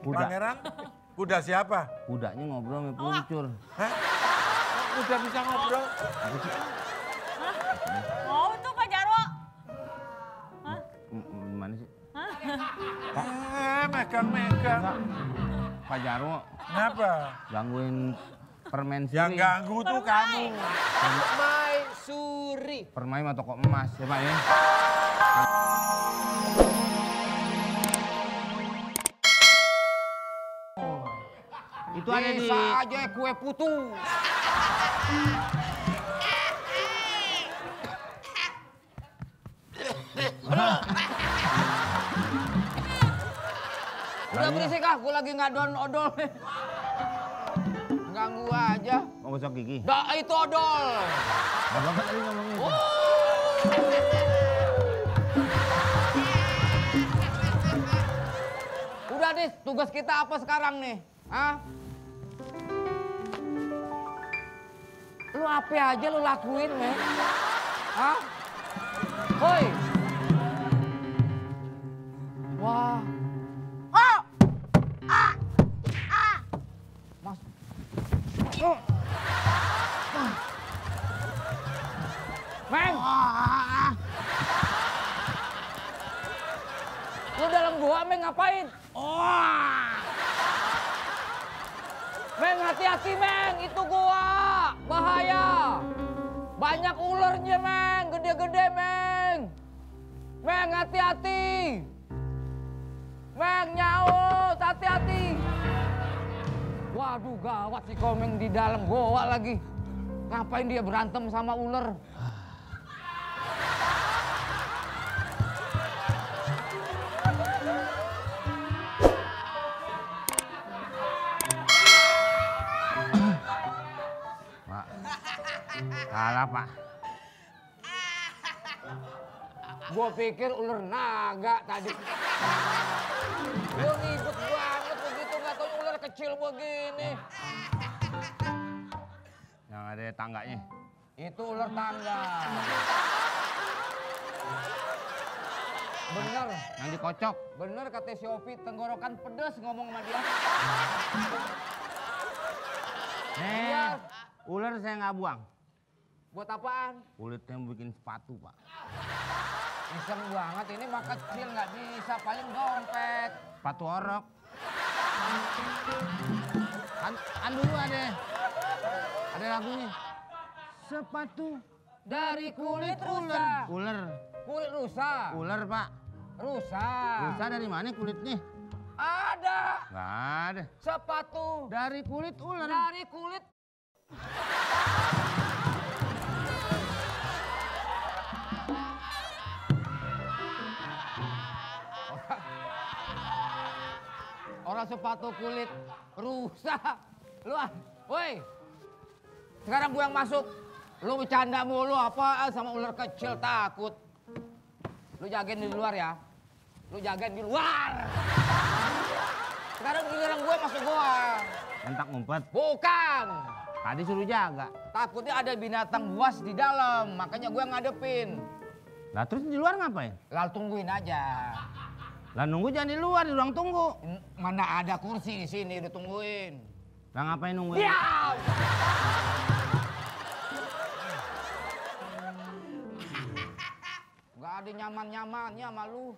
Kuda. Pangeran, kuda siapa? Kudanya ngobrol sama peluncur. Hah? Kuda bisa ngobrol? Mau tuh Pak Jarwo. Gimana sih? Megang-megang. Pak Jarwo Kenapa? gangguin permen suri. Yang ganggu tuh kamu. Permaisuri. Permai mah toko emas ya Pak ya. Itu ada di... Bisa aja kue putu. Udah berisik ah, gue lagi ngadon odol nih. Ganggu aja. Mau gosok gigi? Dah itu odol. Bapak tadi ngomongin itu. Udah Dis, tugas kita apa sekarang nih? Hah? Lu apa aja lu lakuin, men? Hah? Hoi! Wah. Oh! Ah! Ah! Mas. Oh! Ah. Meng! Lu dalam gua, Meng, ngapain? Oh! Meng, hati-hati, Meng. Itu gua. Bahaya. Banyak ularnya, Meng. Gede-gede, Meng. Meng, hati-hati. Meng, nyaut. Hati-hati. Waduh, gawat si Komeng di dalam goa lagi. Ngapain dia berantem sama ular? Pak. Kalah Pak. Gua pikir ular naga tadi. Gua ngikut banget begitu, nggak tahu ular kecil begini. Yang ada tangganya. Itu ular tangga. Bener, Yang dikocok. bener kata si Opi, tenggorokan pedes ngomong sama dia. Iya. Ular saya nggak buang. Buat apaan? Kulitnya bikin sepatu Pak. Iseng banget, ini mah kecil nggak bisa, paling dompet. Sepatu orok. Kan dulu ada lagunya. Sepatu Dari kulit rusa. ular. Kulit rusa. Ular Pak. Rusa. Rusa dari mana kulitnya? Ada. Nggak ada. Sepatu. Dari kulit ular. Dari kulit. Orang sepatu kulit rusak. Lu woi. Sekarang gue yang masuk. Lu bercanda mulu apa sama ular kecil takut. Lu jagain di luar ya. Lu jagain di luar. Sekarang giliran gue masuk gua. Entak ngumpet. Bukan. Tadi suruh jaga. Takutnya ada binatang buas di dalam. Makanya gue ngadepin. Lah terus di luar ngapain? Lalu tungguin aja. Lah nunggu jangan di luar, di ruang tunggu. Mana ada kursi di sini ditungguin. Lah ngapain nungguin? Diam! Gak ada nyaman-nyamannya sama lu.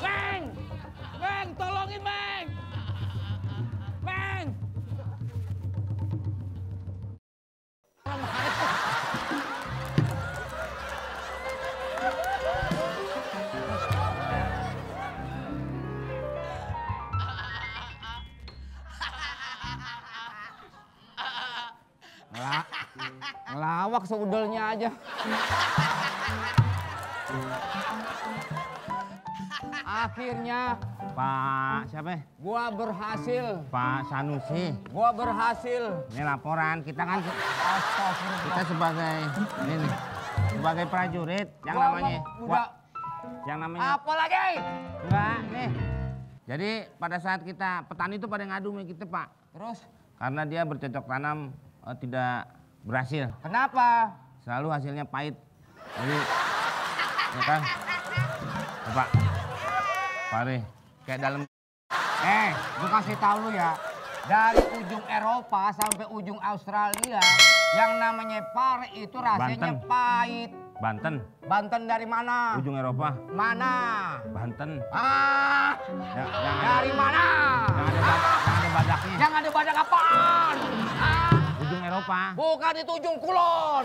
Meng! Meng, tolongin Meng! Meng! Ngelawak seudelnya aja. Akhirnya Pak siapa ya? gua berhasil. Pak Sanusi. Gua berhasil. Ini laporan kita kan Astagfirullah. kita sebagai ini nih, sebagai prajurit yang Gua namanya udah yang namanya apa lagi? enggak nih Jadi pada saat kita petani itu pada ngadu sama kita Pak. Terus? Karena dia bercocok tanam tidak berhasil. Kenapa? Selalu hasilnya pahit. Jadi, ya kan? Pak, pare, kayak dalam. Gue kasih tahu lu ya. Dari ujung Eropa sampai ujung Australia, yang namanya pare itu rasanya Banten. pahit. Banten, Banten dari mana? ujung Eropa, Mana? Banten. Yang dari mana? Yang ada badaknya. Yang ada badak apaan? Ujung Eropa. Bukan itu ujung kulon.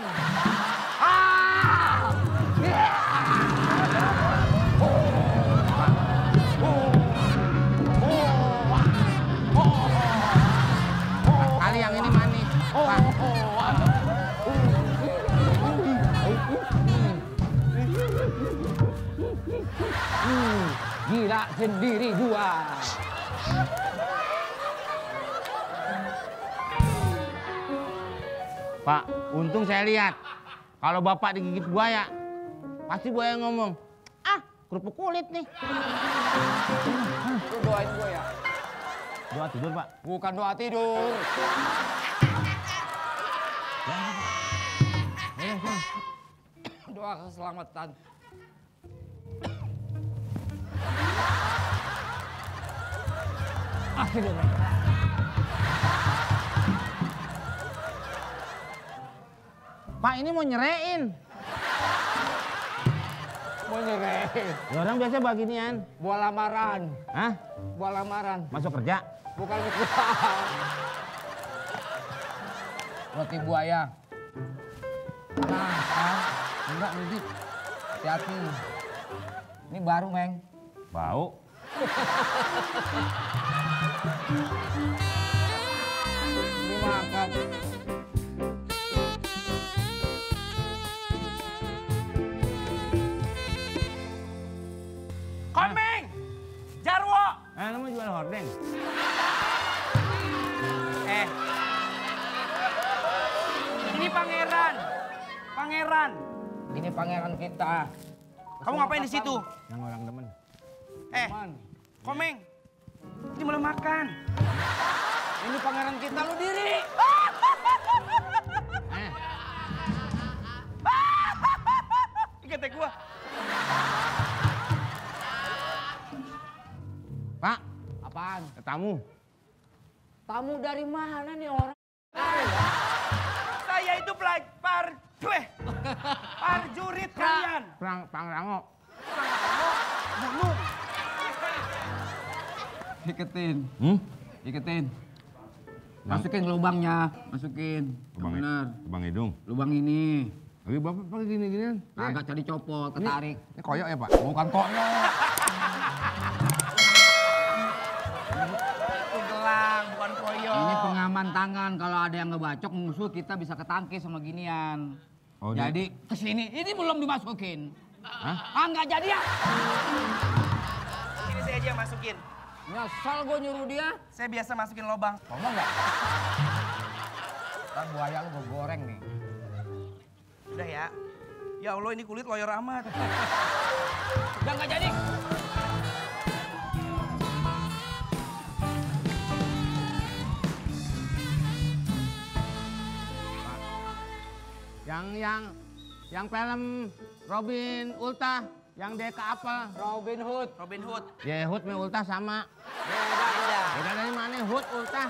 Kali yang ini manis. Pak. Gila sendiri gua. Pak, untung saya lihat. Kalau bapak digigit buaya, pasti buaya ngomong, kerupuk kulit nih. Lu doain gua ya. Doa tidur Pak. Bukan doa tidur. Doa keselamatan. Akhirnya. Pak ini mau nyerein. Mau nyerahin. Ya orang biasa beginian. Buah lamaran. Hah? Buah lamaran. Masuk kerja? Bukan buah. Roti buaya. Nah, kan? Enggak, Mudit. Hati-hati. Ini baru, Meng. Bau. Dimakan. Komeng! Jarwo! Lu mau jual hordeng? Ini pangeran. Pangeran. Ini pangeran kita. Kamu ngapain di situ? Yang orang demen. Man, Komeng. Ini malah makan. ini pangeran kita, lu diri. Ikat gua. Pak, Apaan? tamu. Tamu dari mana nih orang? Saya itu parjurit kalian. Pangrango. Bunuh. Iketin. Hmm? Iketin. Masukin ke lubangnya, masukin. Yang benar. Lubang hidung. Lubang ini. Lagi bapak pakai gini-ginian. Agak cari copot, ketarik. Ini koyok ya Pak? Bukan koyok. Itu gelang, bukan koyo. Ini pengaman tangan. Kalau ada yang ngebacok musuh kita bisa ketangkis sama ginian. Oh, Jadi kesini, ini belum dimasukin. Hah? Nggak jadi ya? Ini saya aja yang masukin. Nyesel gue nyuruh dia. Saya biasa masukin lobang. Ngomong nggak? Ntar buaya lu gue goreng nih. Udah ya. Ya Allah ini kulit loyor amat. Udah nggak jadi. Yang film Robin Ulta, yang Deka Apel. Robin Hood. Robin Hood. Ya Hood sama Ulta sama. Beda. Beda dari mana Hood Ulta?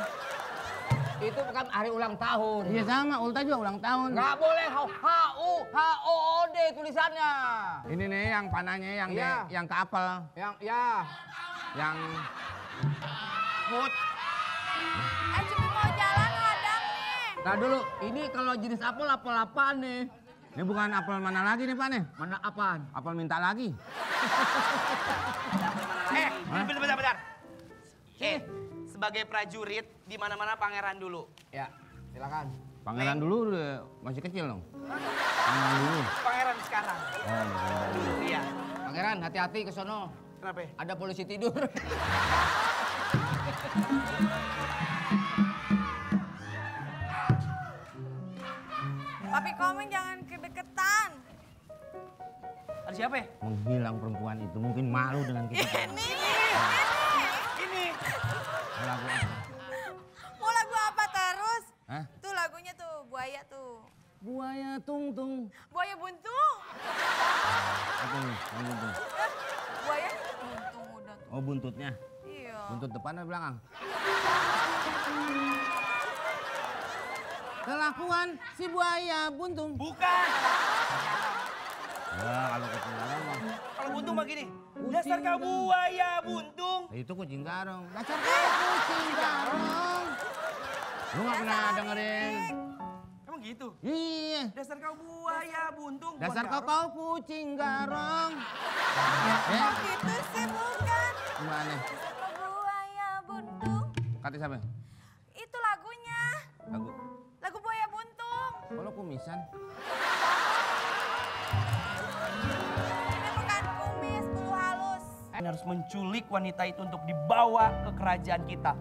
Itu bukan hari ulang tahun. Iya sama, Ulta juga ulang tahun. Nggak boleh H-U-H-O-O-D tulisannya. Ini nih yang panahnya Iya. yang ke apel. Yang Hood. Cuma mau jalan hadang nih. Nah dulu, ini kalau jenis apel apaan nih? ini bukan apel mana lagi nih Pak nih? Mana apaan? Apel minta lagi. Bentar. Sebagai prajurit di mana-mana pangeran dulu. Ya, silakan. Pangeran dulu masih kecil dong. Pangeran dulu. Pangeran sekarang. Oh, Dulu iya. Pangeran, hati-hati ke sono. Kenapa? Ada polisi tidur. Papi Komeng jangan kedeketan. Ada siapa ya? menghilang perempuan itu mungkin malu dengan kita. Ini. tung. Buaya buntung. Apa nih? Yang buntung. Buaya buntung udah tuh. Oh buntutnya. Iya. Buntut depan atau belakang? Kelakuan si buaya buntung. Bukan. Ya kalau ketinggalan mah. Kalau buntung mah gini. Dasar kau buaya buntung. Itu kucing garong. Dasar kau kucing garong. Lu nggak pernah dengerin? Emang gitu? Iya. Dasar kau buaya buntung. Dasar bukan kau kucing garong. Oh gitu sih bukan. Gimana? Dasar kau buaya buntung. Kata siapa? Itu lagunya. Lagu buaya buntung. Kalau kumisan. Ini bukan kumis, bulu halus. Ini harus menculik wanita itu untuk dibawa ke kerajaan kita.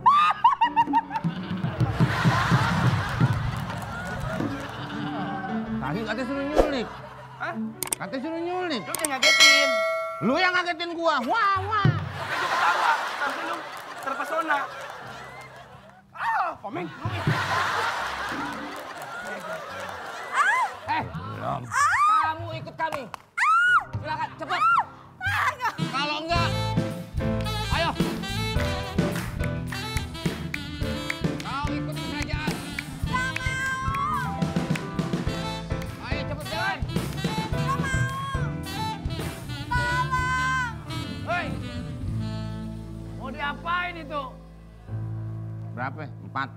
Tadi katanya suruh nyulik. Hah? Katanya suruh nyulik. Lu yang ngagetin. Lu yang ngagetin gua. Wah. Gue ketawa. Tapi lu terpesona. Komeng. Belum. Kamu ikut kami. Silakan, cepet. Kalau enggak, ayo. Kau ikut ke kerajaan. Gak mau. Ayo cepet jalan. Gak mau. Tolong. Hei, mau diapain itu? Berapa? 4.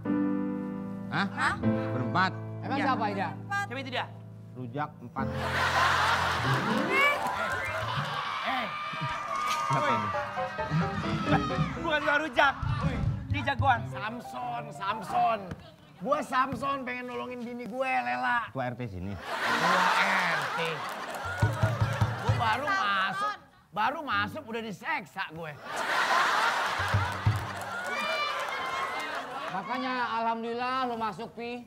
Hah? Hah? Berempat. Emang Iya. siapa Ida? Siapa itu dia? Rujak 4. Siapa ini? Bukan gua rujak. Ini jagoan. Samson. Gua Samson pengen nolongin bini gue, Lela. Tua RT sini. Gua RT. Gua baru masuk udah diseksa gue. Makanya alhamdulillah lu masuk, Pi.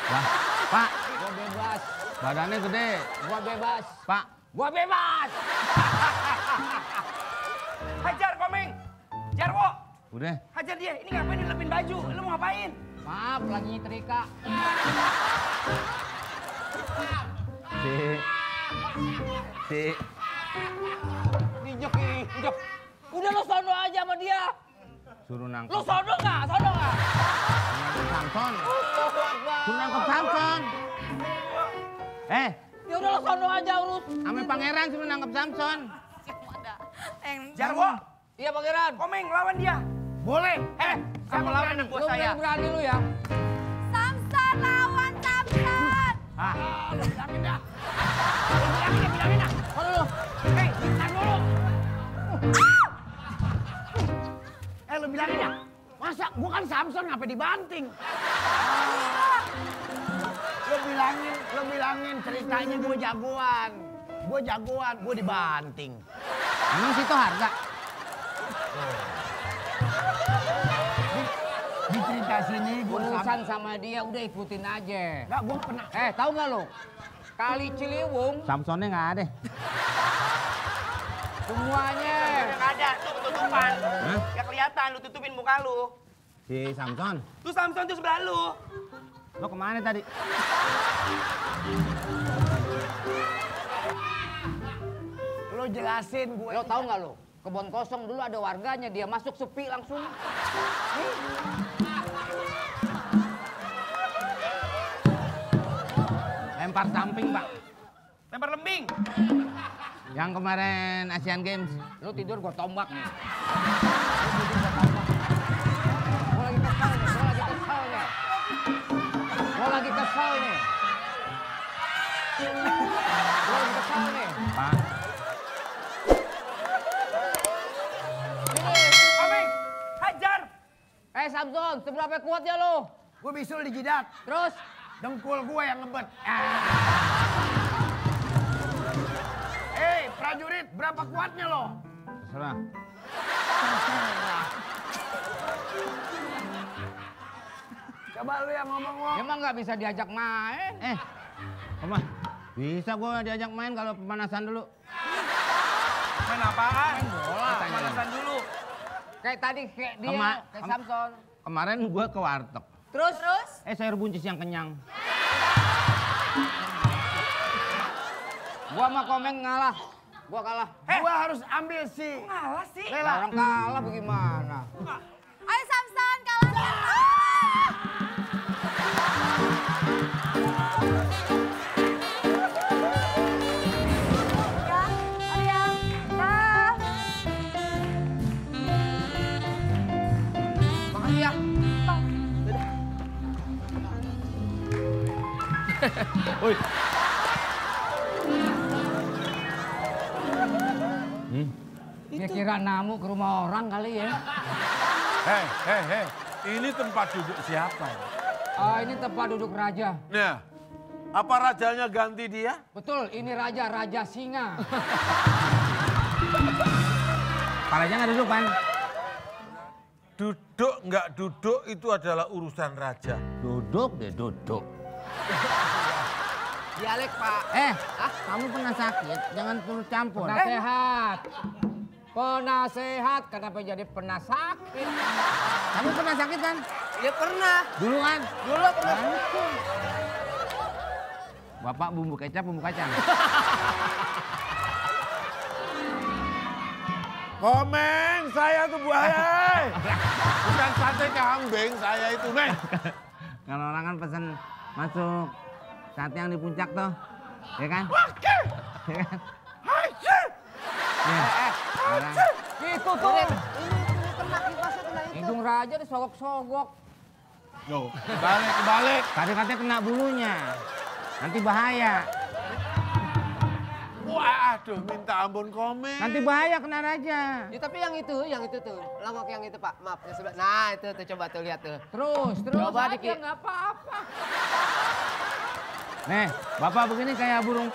Wah, Pak, Gua bebas. badannya gede. Gua bebas. Pak, Gua bebas. Hajar Komeng. Jarwo. udah. Hajar dia. Ini ngapain dilepin baju? Lu mau ngapain? Maaf, lagi nyetrika. Si. Injek. Udah lu sono aja sama dia. Suruh nangkep. Lu sono nggak? Sono nggak? Nangkep Samson. Allahu Akbar. Suruh nangkep Samson. Ya udah lu sono aja urus. Ame pangeran suruh nangkep Samson. Jarwo. Iya pangeran. Komeng lawan dia. Boleh. Kamu lawan anak buah Lu saya. berani lu ya. Samson lawan Samson. Lu bilangin dah. Bilangin dah. Sono lu. Hei, bentar dulu. Lu bilangin ya. Masa gua kan Samson ngapain dibanting? Lu bilangin ceritanya gue jagoan. Gue dibanting. Emang situ harga? Di cerita sini gue Urusan sama dia udah ikutin aja. Enggak, gue pernah. Tahu nggak lu? Kali Ciliwung Samsonnya nggak ada. semuanya. Nggak ada, tuh ketutupan. Hah? Gak kelihatan, lu tutupin muka lu. Si Samson. Tuh Samson tuh sebelah lu. Lo kemana tadi? Lu jelasin gue. Lo tahu nggak lo? Kebun kosong dulu ada warganya, dia masuk sepi langsung. Lempar samping, Pak. Lempar lembing. Yang kemarin Asian Games. Lo tidur gua tombak nih. Gua lagi kesal nih. Gua lagi kesal nih. Pak. Komeng, hajar. Samson, seberapa kuatnya lo? Gue bisul di jidat. Terus? Dengkul gue yang ngebet. Prajurit, berapa kuatnya lo? Terserah. Coba lu yang ngomong lo. Emang nggak bisa diajak main? Oma, bisa gua diajak main kalau pemanasan dulu. Main apaan? Main bola. Pemanasan dulu. Kayak tadi, kayak dia, Kema- kayak kem- Samson. Kemarin gua ke warteg. Terus? Terus? Sayur buncis yang kenyang. Gua sama Komeng ngalah. Gua kalah. Gua harus ambil si Ngalah sih. Lela. Orang kalah bagaimana? Ayo Samson, kalahkan. Ya, Ariel. Dah. Makasih ya. Dia kira namu ke rumah orang kali ya. Hei, ini tempat duduk siapa ya? Ini tempat duduk raja. Nah, apa rajanya ganti dia? Betul, ini raja singa. Palanya nggak duduk, Pan. Duduk nggak duduk itu adalah urusan raja. Duduk deh, duduk. Dialek, Pak. Kamu pernah sakit, jangan turut campur. Penasehat. Penasehat, kenapa jadi pernah sakit? Kamu pernah sakit kan? Ya pernah. Dulu kan? Dulu pernah. Bapak bumbu kecap, bumbu kacang. Komeng, saya tuh buaya. Bukan sate kambing, saya itu, Meng. Kalau orang kan pesen masuk sate yang di puncak tuh, ya kan? Ya kan? Orang. Gitu tuh. Ini kena kipasnya kena itu. Hidung raja disogok-sogok. Loh, kebalik. Tadi katanya kena bulunya, nanti bahaya. Wah, aduh, minta ampun Komeng. Nanti bahaya kena raja. Ya tapi yang itu tuh. Longok yang itu, Pak. Maaf, yang sebelah. Nah, itu tuh coba tuh lihat tuh. Terus Coba aja dikit. nggak apa-apa. Nih, bapak begini kayak burung.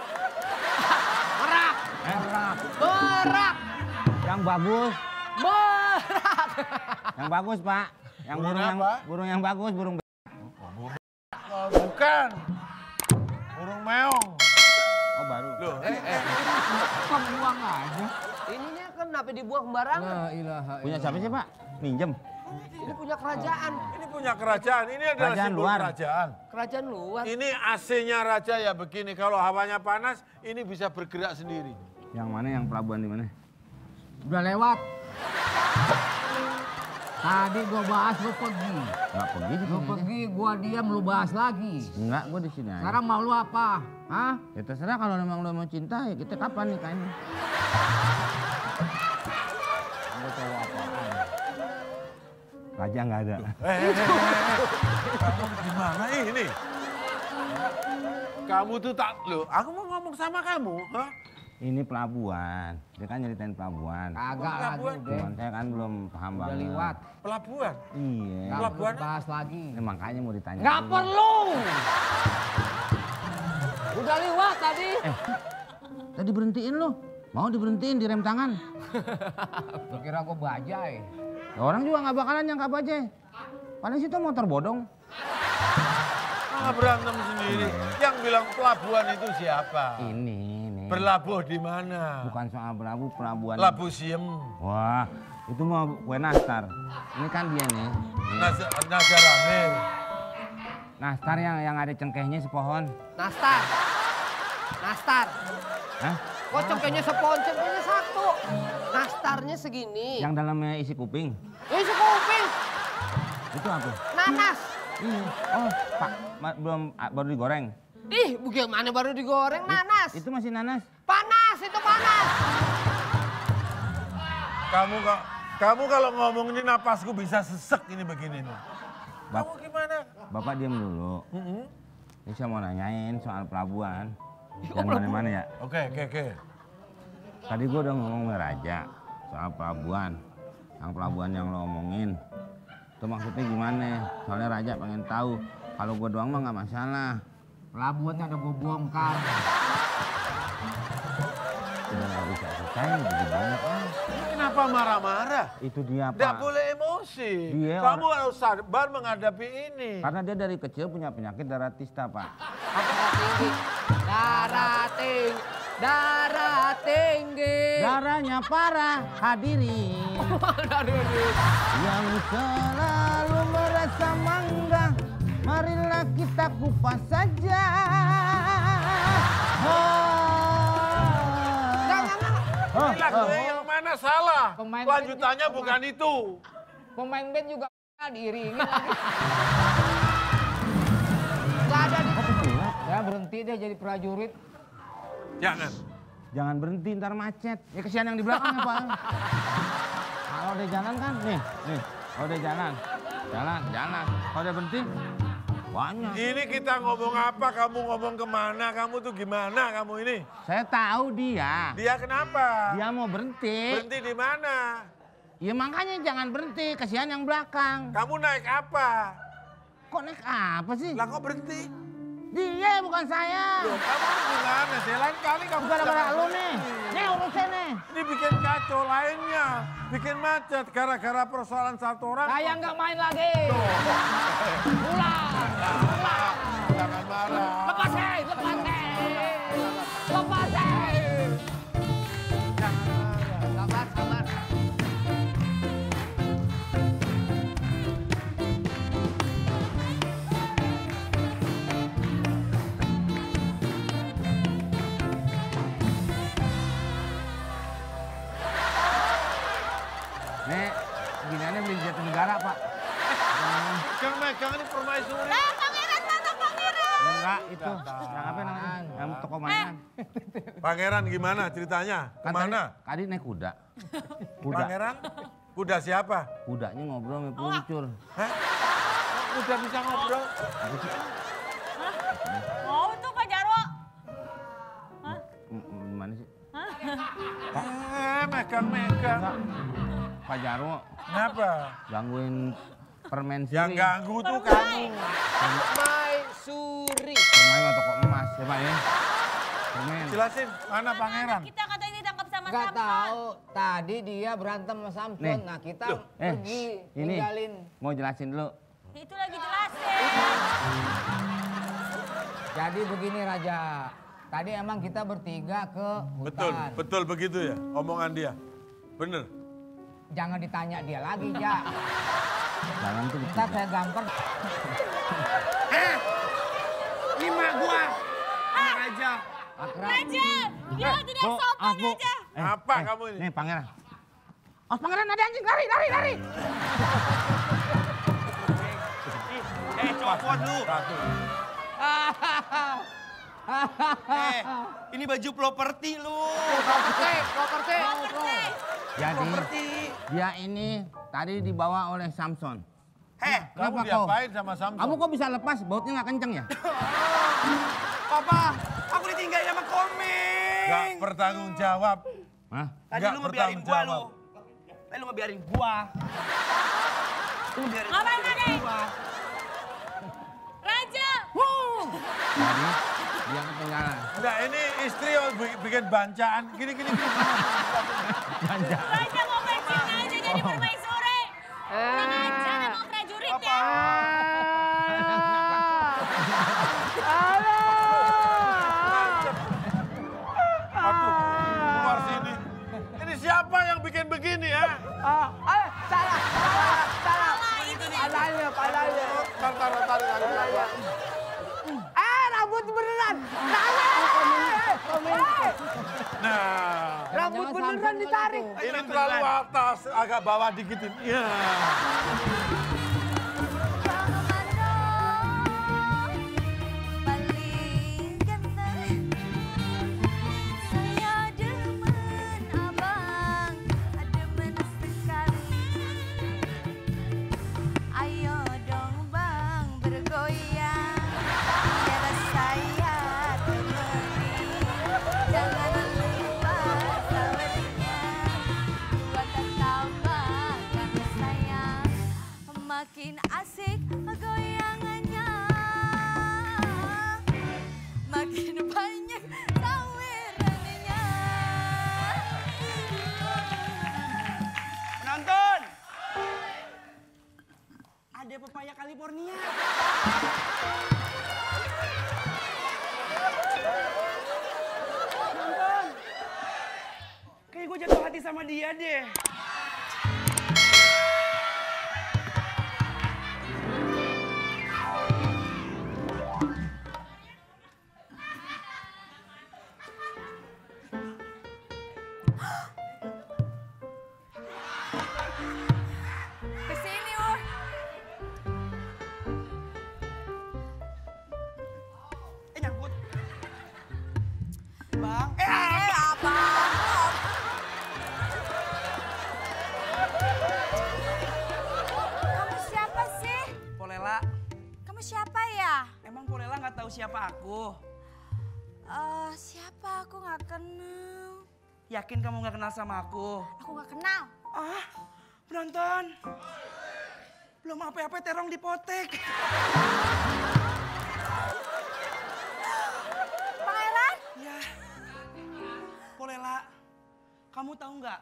Merak. Merak. Merak. Yang bagus, Merak. yang bagus pak. Yang Burung burung yang apa? burung yang bagus, burung. Oh, bukan. Burung meong. Oh baru. Loh, Kok buang aja? Ininya kenapa dibuang sembarangan? La ilaha Punya siapa sih pak? Minjem. Ini punya kerajaan. ini punya kerajaan. Ini adalah Kerajaan simbol luar. kerajaan. Kerajaan luar. Ini AC-nya raja ya begini. Kalau hawanya panas, ini bisa bergerak sendiri. Yang mana yang pelabuhan di mana? Udah lewat. Tadi gua bahas lu pergi. Enggak pergi di Lu sini. pergi, gua diam, lu bahas lagi. Enggak, gua di sini aja. Sekarang mau lu apa? Hah? Ya terserah kalau memang lo mau cinta ya kita kapan nikahnya? Ada cowok apaan? Raja nggak ada. Kamu gimana ini? Kamu tuh tak, loh, aku mau ngomong sama kamu. Hah? Ini pelabuhan. Dia kan nyeritain pelabuhan. Kagak lagi Pelabuhan. udah. Cuman saya kan belum paham Udah banget. lewat. Pelabuhan. Iya. Nggak Pelabuhan. perlu bahas lagi. Ini makanya mau ditanya. Nggak dulu. perlu. Udah lewat tadi. Tadi berhentiin lo. Mau diberhentiin di rem tangan. Lu kira gua bajai. Ya, orang juga nggak bakalan nyangka baje. Paling situ motor bodong. Malah berantem sendiri. Yang bilang pelabuhan itu siapa? Ini. Berlabuh di mana? Bukan soal pelabuhan. Labu Siem. Wah, itu mau kue nastar. Ini kan dia nih. Nazar Amir. Nastar yang ada cengkehnya sepohon. Nastar. Nastar. Hah? Kok cengkehnya sepon, cengkehnya satu. Nastarnya segini. Yang dalamnya isi kuping. Ini sekuping. Itu apa? Nanas. Iya. Oh, Pak, baru digoreng. Ih, bagaimana baru digoreng nanas? Itu masih nanas. Panas, itu panas. Kamu kalau ngomong ini napasku bisa sesek ini begini nih. Kamu gimana? Bapak diam dulu. Ini saya mau nanyain soal pelabuhan. Jangan mana-mana ya. Oke. Tadi gua udah ngomong sama Raja soal pelabuhan. Yang pelabuhan yang lo omongin. Itu maksudnya gimana? Soalnya Raja pengen tahu. Kalau gua doang mah nggak masalah. Pelabuhannya udah gua bongkar. Udah nggak bisa selesai udah dibongkar. Ini kenapa marah-marah? Itu dia Pak. Tidak boleh emosi. Dia Kamu harus sabar menghadapi ini. Karena dia dari kecil punya penyakit darah tista Pak. Apa tinggi? Darah tinggi. Darah tinggi. Darahnya parah hadirin. Yang selalu merasa mangga, marilah kita kupas saja. Ini lagunya yang mana salah? Pemain Lanjutannya band- bukan itu. Pemain band juga diiringin lagi. Gak ada di... Ya berhenti deh jadi prajurit. Jangan. Jangan berhenti ntar macet. Ya kesian yang di belakang ya Pak. Kalau udah jalan kan, nih. Kalau udah jalan. Kalau udah berhenti, banyak. Ini kita ngomong apa, kamu ngomong kemana, kamu tuh gimana kamu ini? Saya tahu dia. Dia kenapa? Dia mau berhenti. Berhenti di mana? Ya makanya jangan berhenti, kesian yang belakang. Kamu naik apa? Kok naik apa sih? Lah kok berhenti? Dia bukan saya. Loh, kamu gimana sih? Lain kali kamu Gara-gara jangan lu nih. berhenti. Nih urusin nih. Ini bikin kacau lainnya, bikin macet gara-gara persoalan satu orang. Saya nggak main lagi. Pulang. Jangan marah. Lepasin. Sabar. Nih, giniannya beli di Jatinegara, Pak. Jangan megang ini permaisuri. Pangeran mana pangeran? Enggak, itu. Yang apa namanya? Yang toko mainan. Pangeran gimana ceritanya? Kan Kemana? Tadi naik kuda. Kuda. Pangeran? Kuda siapa? Kudanya ngobrol sama peluncur. Hah? Kok kuda bisa ngobrol? Oh itu Pak Jarwo. Gimana sih? Megang. Pak Jarwo Kenapa? gangguin permen Yang siri. ganggu tuh kamu. Permaisuri. Permen sama toko emas ya Pak ya. Permen. Jelasin, mana pangeran? Kita katanya ditangkap sama Nggak Samson. tahu. Tadi dia berantem sama Samson. Nih. Nah kita Eh, pergi ini tinggalin. mau jelasin dulu. Itu lagi jelasin. Jadi begini Raja. Tadi emang kita bertiga ke hutan. Betul begitu ya omongan dia. Bener. Jangan ditanya dia lagi, Ja. Jalan tuh Ntar bertiga. saya gampar. Ini mak gua. Ini Raja. Akrab. Raja, dia tidak Bu, sopan Bu. Raja. Apa kamu ini? Nih pangeran. Oh pangeran ada anjing, lari. Copot lu. Satu. Ini baju properti lu. Properti. Jadi dia ini tadi dibawa oleh Samson. Kamu Kenapa kau? diapain sama Samson? Kamu kok bisa lepas? Bautnya nggak kenceng ya? Papa, aku ditinggalin sama komeng. Gak bertanggung jawab. Hah? Tadi Nggak lu ngebiarin gua lu. bertanggung Tadi lu ngebiarin gua. Lu ngebiarin Ngapain tadi? gua. Raja. Jadi dia ketinggalan. Enggak, ini istri yang bikin bancaan. Gini. Raja mau matching aja jadi permaisuri. Kurang ajar emang prajurit ya. Aduh, keluar sini. Ini siapa yang bikin begini ya? Salah itu nih. Tarik. Rambut beneran. Nah, Rambut beneran ditarik. ini terlalu atas, agak bawah dikitin. Ya. Paling ganteng. Saya demen abang, demen sekali. Ayo dong bang bergoyang, biar saya temani. Jangan lupa sawernya, buat tambahkan sayang. Makin asik goyangannya, makin banyak sawerannya. Penonton. Ada pepaya California. Penonton. Kayak gue jatuh hati sama dia deh. Kesini, Wur. Nyangkut. Bang. Abang. Kamu siapa sih? Polela, Kamu siapa ya? emang Polela nggak tahu siapa aku? Siapa? Aku nggak kenal. Yakin kamu nggak kenal sama aku? Aku nggak kenal. Ah, penonton. Belum apa-apa terong dipotek. Pangeran? Ya, Polela, kamu tahu nggak?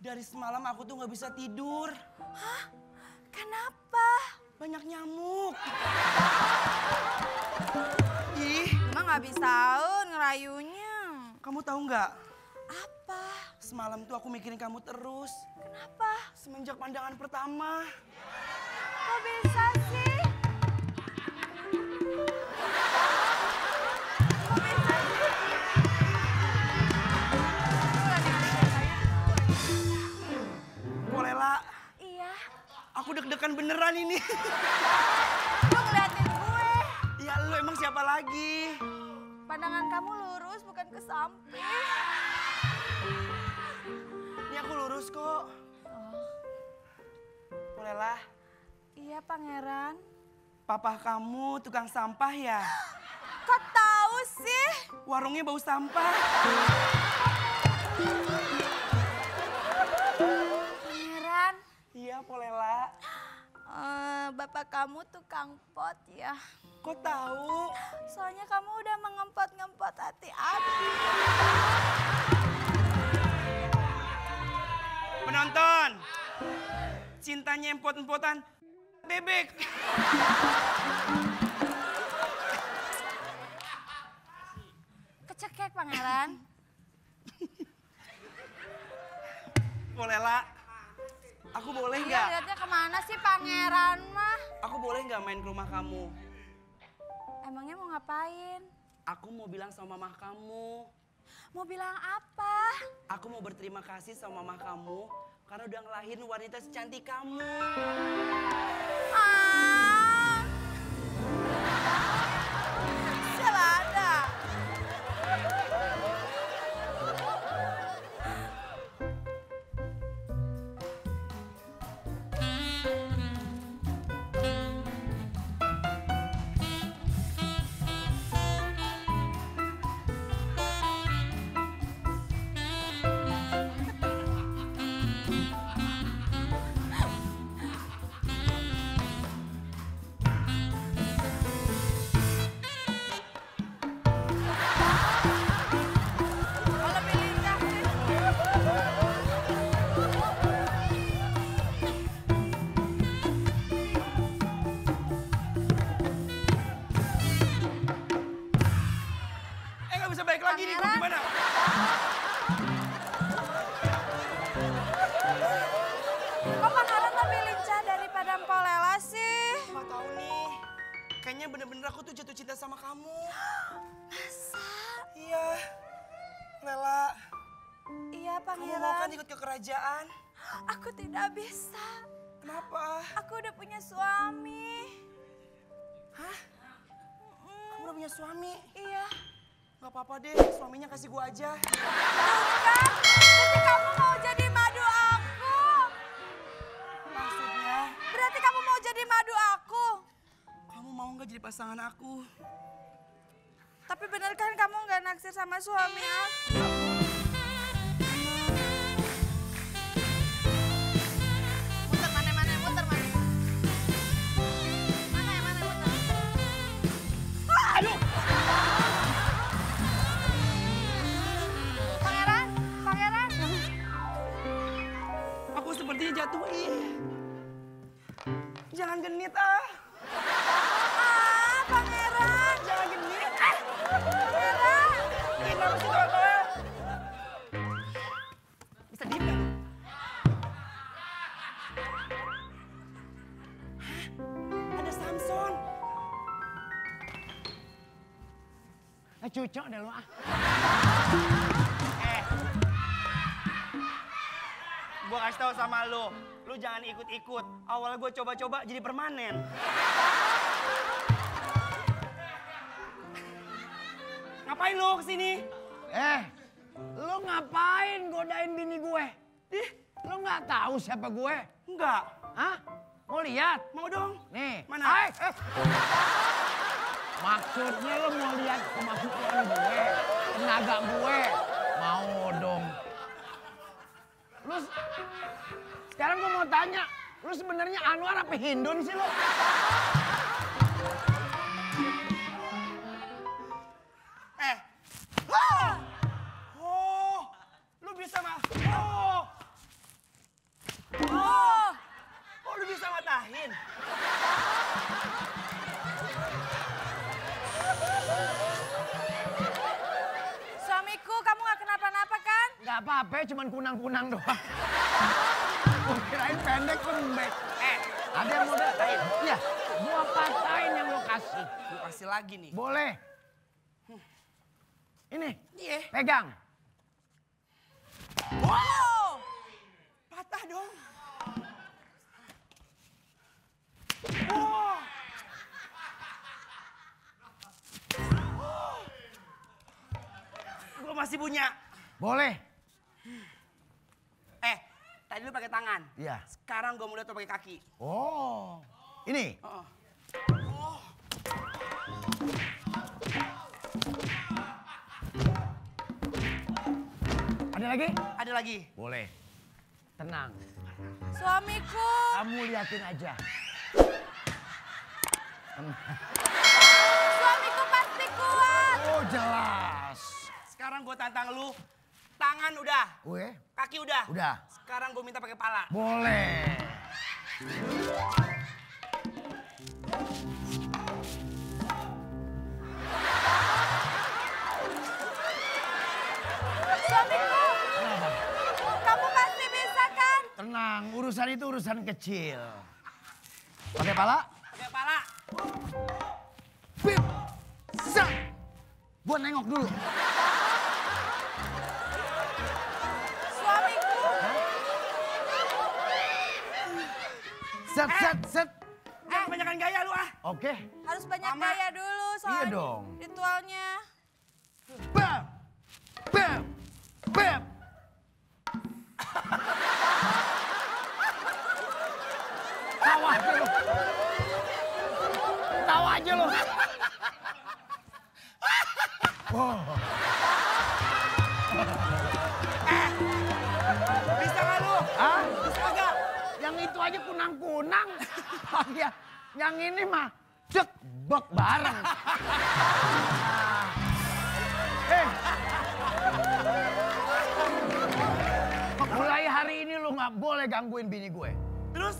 Dari semalam aku tuh nggak bisa tidur. Hah? Kenapa? Banyak nyamuk. Ih, Emang nggak bisa ngerayunya. kamu tahu nggak? Apa? Semalam tuh aku mikirin kamu terus. Kenapa? Semenjak pandangan pertama. Kok bisa sih? Kok bisa sih? Polela, Iya. aku deg-degan beneran ini. Lu ngeliatin gue. Ya lu emang siapa lagi? Pandangan kamu lurus bukan ke samping. Ini aku lurus kok. Polela, Iya, Pangeran. papa kamu tukang sampah ya? Kok tahu sih? Warungnya bau sampah. Pangeran, Iya, Polela. bapak kamu tukang pot ya. Kok tahu? Soalnya kamu udah mengempot-ngempot hati aku. Penonton, cintanya empot-empotan bebek. Kecekek, Pangeran. Polela, aku boleh Iya, nggak? lihatnya kemana sih Pangeran mah? Aku boleh nggak main ke rumah kamu? Emangnya mau ngapain? Aku mau bilang sama mamah kamu. Mau bilang apa? Aku mau berterima kasih sama mamah kamu karena udah ngelahirin wanita secantik kamu. Ah. Selada. Oh, lebih lincah sih. Nggak bisa balik lagi nih, gue Pangeran. gimana? Kok Pangeran lebih lincah daripada Polela sih? Nggak tahu nih. Kayaknya bener-bener aku tuh jatuh cinta sama kamu. Masa? Iya. Lela, Iya, kamu mau kan Pangeran. ikut ke kerajaan? Aku tidak bisa. Kenapa? Aku udah punya suami. Hah? Kamu udah punya suami? Iya. Gak apa-apa deh, suaminya kasih gua aja. Bukan, berarti kamu mau jadi madu aku. Maksudnya, Berarti kamu mau jadi madu aku. kamu mau nggak jadi pasangan aku? Tapi bener kan kamu nggak naksir sama suami aku? Muter mana, muter mana. Mana, muter. Aduh! Pangeran. Aku sepertinya jatuhin. Jangan genit ah. Pangeran. Jangan genit. Pangeran. Ih, kenapa sih ketawa-tawa? Bisa diem gak? Hah? Ada Samson. Cucok deh lu ah. Gua kasih tahu sama lu jangan ikut-ikut. Awalnya gue coba-coba jadi permanen. Ngapain lu kesini? Lu ngapain godain bini gue? Ih, Lu nggak tahu siapa gue? enggak. Hah? Mau lihat? Mau dong. Nih. Mana? Maksudnya lu mau lihat kemasukan gue, tenaga gue. Mau dong. Lu sekarang gue mau tanya, lu sebenarnya Anwar apa Hindun sih lu? Oh, lu bisa Oh, lu bisa matahin. Suamiku, kamu gak kenapa-napa kan? Gak apa-apa, cuman kunang-kunang doang. Gue kirain pendek lembek. Ada yang mau patahin? Iya, gua patahin yang lo kasih. Lu kasih lagi nih. Boleh. Ini, Iya. pegang. Wow! Patah dong. Wow! Gue masih punya. Boleh. Tadi lu pakai tangan. Iya. Sekarang gue mulai tuh pakai kaki. Oh, ini. Oh. Ada lagi? Ada lagi. Boleh. Tenang. Suamiku. Kamu liatin aja. Suamiku pasti kuat. Oh, jelas. Sekarang gue tantang lu. Tangan udah. Gue? Kaki udah. Udah. Sekarang gue minta pakai pala. Boleh. Suamiku. Kamu pasti bisa kan? Tenang, urusan itu urusan kecil. Pakai pala? Pakai pala. Bip. Zat. Gua nengok dulu. Suamiku. Set, set, set. Jangan kebanyakan gaya lu ah. Oke. Harus banyak Mama. gaya dulu soalnya. Iya dong. Ritualnya. Bam. Bam. Bam. Tawa aja lu. Tawa aja lu. Wow. Bisa gak lu? Hah? Bisa gak? Yang itu aja kunang-kunang. Oh iya, yang ini mah cek bek bareng. Mulai hari ini lu nggak boleh gangguin bini gue. Terus?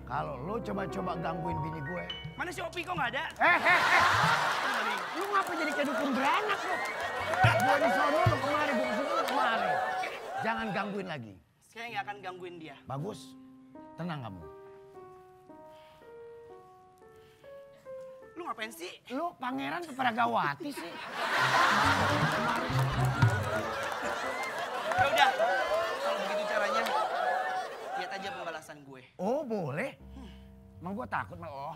Kalau lu coba-coba gangguin bini gue. Mana si Opi kok gak ada? Lu ngapa jadi kayak dukun beranak lu? Gue di sono lu kemari, gue di lu kemari. Jangan gangguin lagi. Saya gak akan gangguin dia. Bagus, tenang kamu. Lu ngapain sih? Lu pangeran Keparagawati sih. Ya udah, kalau begitu caranya, lihat aja pembalasan gue. Oh boleh. Emang gue takut sama lo.